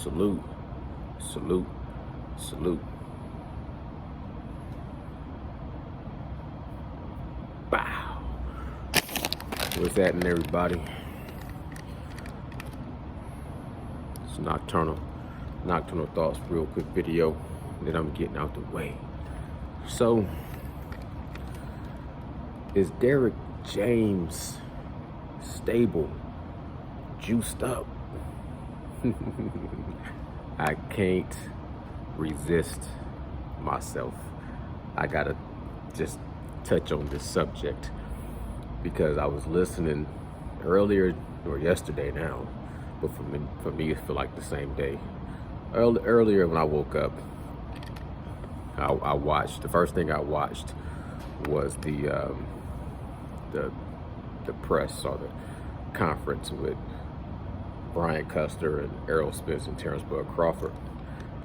Salute, salute, salute. Bow. What's happening, everybody? It's nocturnal thoughts, real quick video that I'm getting out the way. So, is Derrick James stable, juiced up? I can't resist myself. I gotta just touch on this subject because I was listening earlier or yesterday now, but for me it feel like the same day. Earlier when I woke up, I watched, the first thing I watched was the press or the conference with Brian Custer and Errol Spence and Terrence Bud Crawford.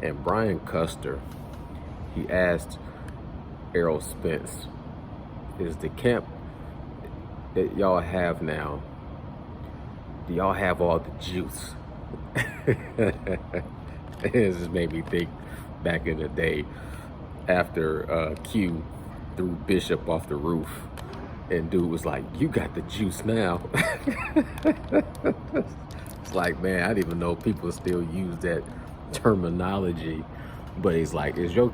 And Brian Custer, he asked Errol Spence, is the camp that y'all have now, do y'all have all the juice? It just made me think back in the day after Q threw Bishop off the roof and dude was like, you got the juice now. It's like, man, I didn't even know people still use that terminology, but he's like, is your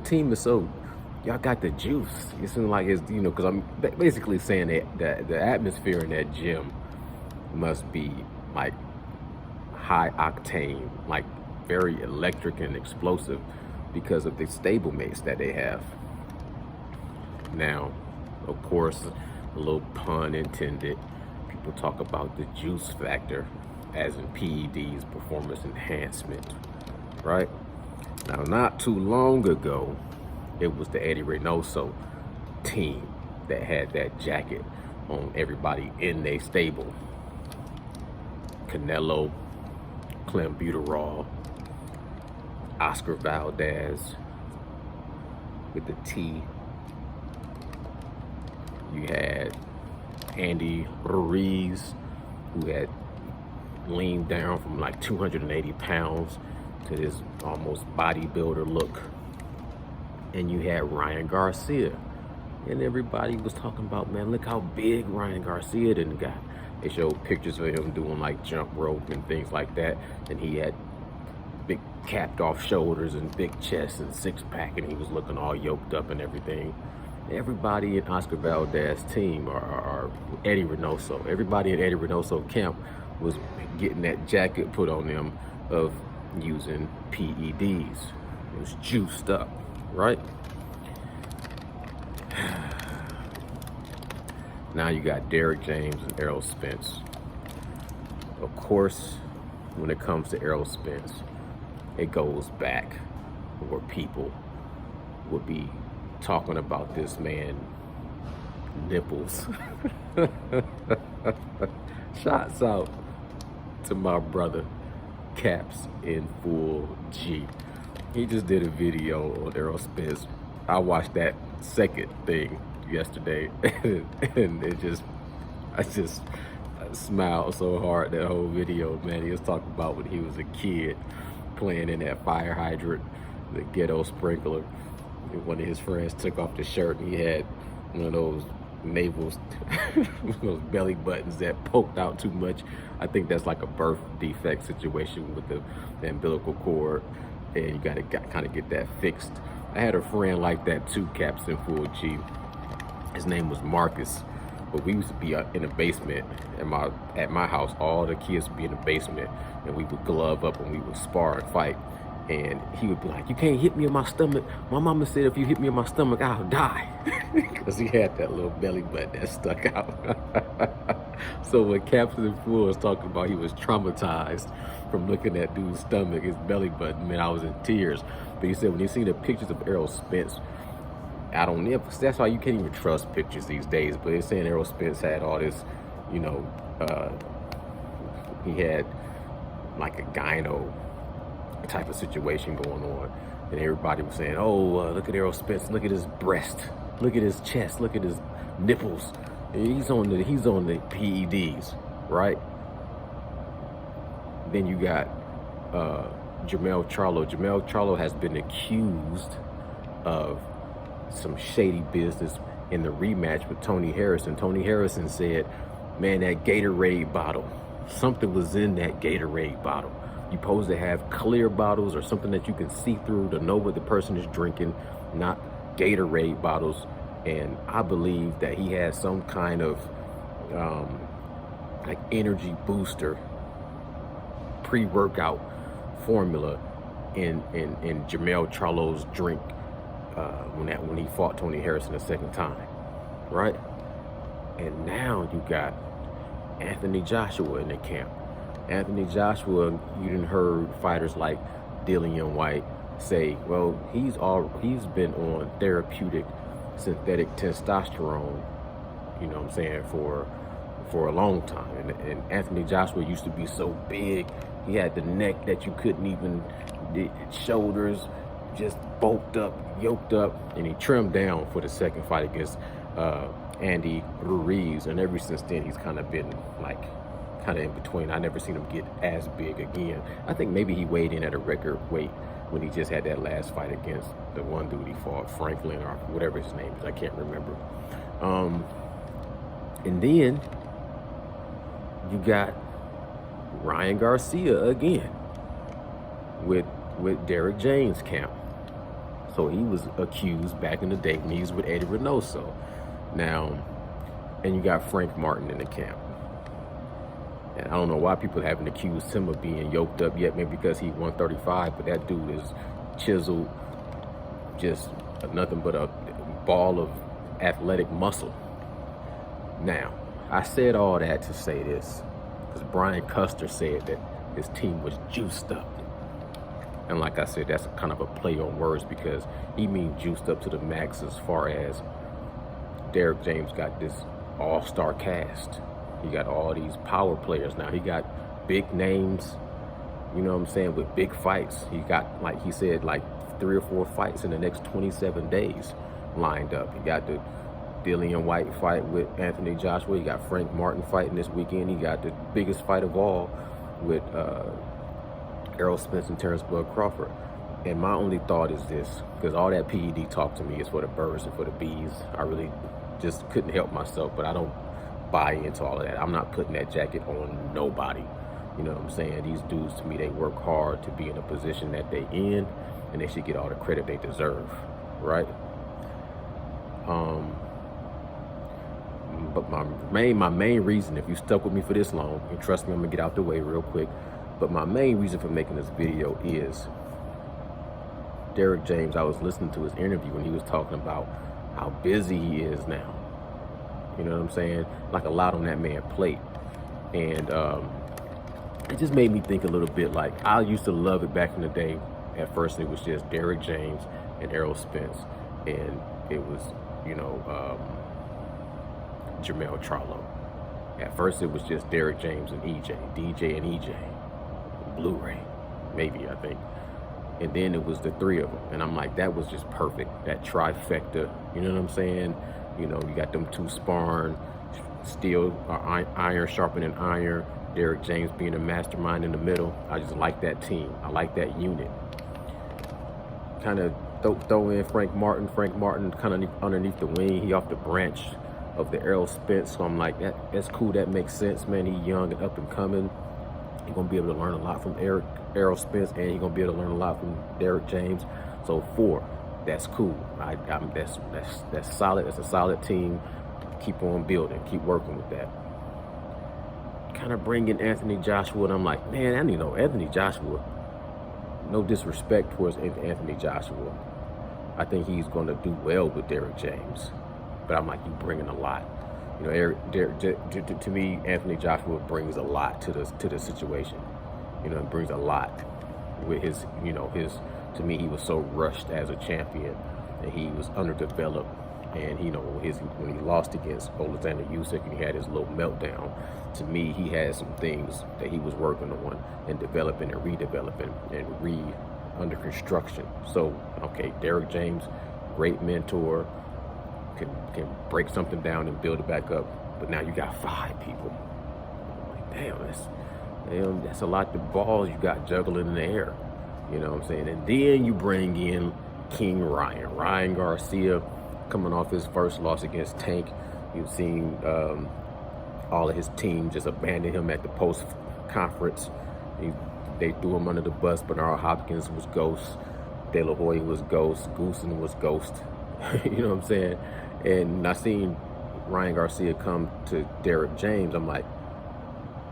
team is so, y'all got the juice. It seems like it's, you know, because I'm basically saying that the atmosphere in that gym must be like high octane, like very electric and explosive because of the stablemates that they have. Now, of course, a little pun intended, people talk about the juice factor as in PEDs, performance enhancement, right? Now, not too long ago, it was the Eddie Reynoso team that had that jacket on everybody in their stable. Canelo, Clenbuterol, Oscar Valdez with the T. You had Andy Ruiz, who had leaned down from like 280 pounds to this almost bodybuilder look. And you had Ryan Garcia. And everybody was talking about, man, look how big Ryan Garcia done got. They showed pictures of him doing like jump rope and things like that. And he had big capped off shoulders and big chest and six pack, and he was looking all yoked up and everything. Everybody in Oscar Valdez's team or Eddie Reynoso, everybody in Eddie Reynoso camp was getting that jacket put on them of using PEDs. It was juiced up, right? Now you got Derrick James and Errol Spence. Of course, when it comes to Errol Spence, it goes back where people would be talking about this man nipples. Shots out to my brother Caps in full G. He just did a video on Errol Spence. I watched that second thing yesterday and I smiled so hard that whole video, man. He was talking about when he was a kid playing in that fire hydrant, the ghetto sprinkler. One of his friends took off the shirt and he had one of those navels, those belly buttons that poked out too much. I think that's like a birth defect situation with the umbilical cord, and you gotta kind of get that fixed. I had a friend like that too, Caps in full G. His name was Marcus, but we used to be in the basement at my house. All the kids would be in the basement, and we would glove up and we would spar and fight. And he would be like, you can't hit me in my stomach. My mama said if you hit me in my stomach, I'll die. Because he had that little belly button that stuck out. So when Captain Full was talking about he was traumatized from looking at dude's stomach, his belly button, man, I was in tears. But he said when you see the pictures of Errol Spence, I don't know, that's why you can't even trust pictures these days. But it's saying Errol Spence had all this, you know, he had like a gyno type of situation going on, and everybody was saying, oh, look at Errol Spence, look at his breast, look at his chest, look at his nipples. He's on the PEDs, right? Then you got Jermell Charlo. Jermell Charlo has been accused of some shady business in the rematch with Tony Harrison. Tony Harrison said, man, that Gatorade bottle, something was in that Gatorade bottle. You're supposed to have clear bottles or something that you can see through to know what the person is drinking, not Gatorade bottles. And I believe that he has some kind of like energy booster pre-workout formula in Jermell Charlo's drink when he fought Tony Harrison a second time, right? And now you got Anthony Joshua in the camp. Anthony Joshua, you done heard fighters like Dillian White say, well, he's been on therapeutic synthetic testosterone, you know what I'm saying, for a long time. And Anthony Joshua used to be so big, he had the neck that you couldn't even, the shoulders just bulked up, yoked up, and he trimmed down for the second fight against Andy Ruiz. And ever since then, he's kind of been like kind of in between. I never seen him get as big again. I think maybe he weighed in at a record weight when he just had that last fight against the one dude he fought, Franklin or whatever his name is, I can't remember. And then you got Ryan Garcia again with Derrick James' camp. So he was accused back in the day when he was with Eddie Reynoso. Now, and you got Frank Martin in the camp. And I don't know why people haven't accused him of being yoked up yet, maybe because he's 135, but that dude is chiseled, just nothing but a ball of athletic muscle. Now, I said all that to say this, because Brian Custer said that his team was juiced up. And like I said, that's kind of a play on words, because he means juiced up to the max as far as Derrick James got this all-star cast. He got all these power players now. He got big names, you know what I'm saying, with big fights. He got, like he said, like 3 or 4 fights in the next 27 days lined up. He got the Dillian White fight with Anthony Joshua. He got Frank Martin fighting this weekend. He got the biggest fight of all with Errol Spence and Terrence Bud Crawford. And my only thought is this, because all that PED talk to me is for the birds and for the bees. I really just couldn't help myself, but I don't buy into all of that. I'm not putting that jacket on nobody. You know what I'm saying? These dudes, to me, they work hard to be in a position that they in, and they should get all the credit they deserve, right? But my main reason, if you stuck with me for this long, and trust me, I'm gonna get out the way real quick, but my main reason for making this video is Derrick James. I was listening to his interview and he was talking about how busy he is now. You know what I'm saying? Like a lot on that man's plate. And it just made me think a little bit like, I used to love it back in the day. At first it was just Derrick James and Errol Spence. And it was, you know, Jermell Charlo. At first it was just Derrick James and EJ, DJ and EJ, Blu-ray, maybe, I think. And then it was the 3 of them. And I'm like, that was just perfect. That trifecta, you know what I'm saying? You know, you got them 2 sparring, steel, iron sharpening iron, Derrick James being a mastermind in the middle. I just like that team. I like that unit. Kind of throw in Frank Martin kind of underneath the wing. He off the branch of the Errol Spence. So I'm like, that's cool. That makes sense, man. He young and up and coming. He's going to be able to learn a lot from Errol Spence, and he's going to be able to learn a lot from Derrick James. So 4, that's cool. That's solid. That's a solid team. Keep on building. Keep working with that. Kind of bring in Anthony Joshua, and I'm like, man, I need to know Anthony Joshua. No disrespect towards Anthony Joshua. I think he's going to do well with Derrick James. But I'm like, you bringing a lot. You know, to me, Anthony Joshua brings a lot to the situation. You know, brings a lot with his, you know, to me, he was so rushed as a champion, and he was underdeveloped. And, you know, when he lost against Alexander Usyk and he had his little meltdown, to me, he had some things that he was working on and developing and redeveloping and under construction. So, okay, Derrick James, great mentor, can break something down and build it back up. But now you got 5 people. I'm like, damn, that's a lot of balls you got juggling in the air. You know what I'm saying? And then you bring in King Ryan Garcia, coming off his first loss against Tank. You've seen all of his team just abandon him at the post conference. They threw him under the bus. Bernard Hopkins was ghost. De La Hoya was ghost. Goosen was ghost. You know what I'm saying? And I seen Ryan Garcia come to Derrick James. I'm like,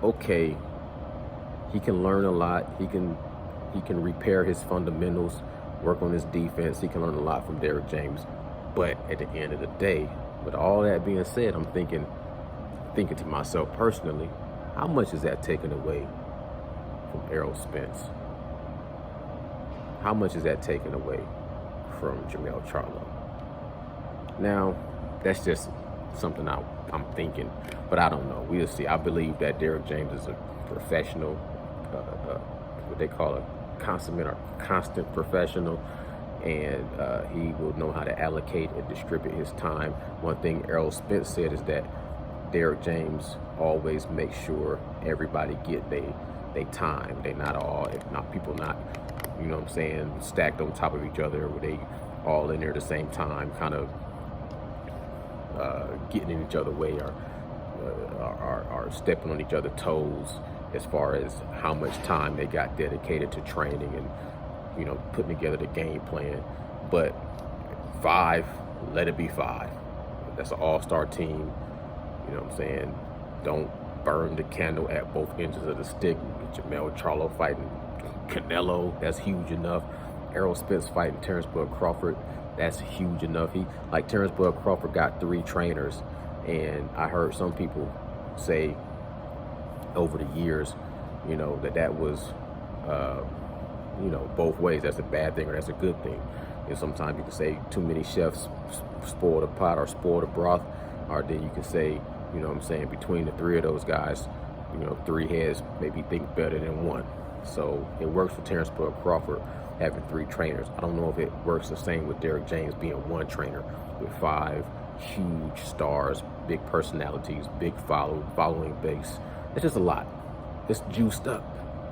okay, he can learn a lot. He can repair his fundamentals, work on his defense. He can learn a lot from Derrick James. But at the end of the day, with all that being said, I'm thinking to myself personally, how much is that taken away from Errol Spence? How much is that taken away from Jermell Charlo? Now, that's just something I'm thinking, but I don't know. We'll see. I believe that Derrick James is a professional, what they call a consummate or constant professional, and he will know how to allocate and distribute his time. One thing Errol Spence said is that Derrick James always makes sure everybody get they time. They not all, if not people not, you know what I'm saying, stacked on top of each other, where they all in there at the same time, kind of getting in each other's way, or are stepping on each other's toes as far as how much time they got dedicated to training and, you know, putting together the game plan. But 5, let it be 5. That's an all-star team. You know what I'm saying? Don't burn the candle at both ends of the stick. Jermell Charlo fighting Canelo, that's huge enough. Errol Spence fighting Terrence Bud Crawford, that's huge enough. Terrence Bud Crawford got 3 trainers, and I heard some people say over the years, you know, that was, you know, both ways. That's a bad thing or that's a good thing. And sometimes you can say too many chefs spoil the pot or spoil the broth, or then you can say, you know what I'm saying, between the 3 of those guys, you know, 3 heads maybe think better than 1. So it works for Terrence Bud Crawford having 3 trainers. I don't know if it works the same with Derrick James being 1 trainer with 5 huge stars, big personalities, big following base. It's just a lot. It's juiced up.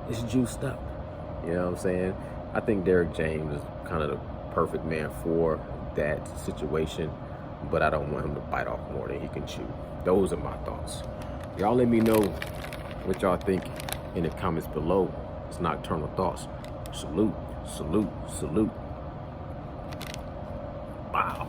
It's juiced up. You know what I'm saying? I think Derrick James is kind of the perfect man for that situation, but I don't want him to bite off more than he can chew. Those are my thoughts. Y'all let me know what y'all think in the comments below. It's Nocturnal Thoughts. Salute, salute, salute. Wow.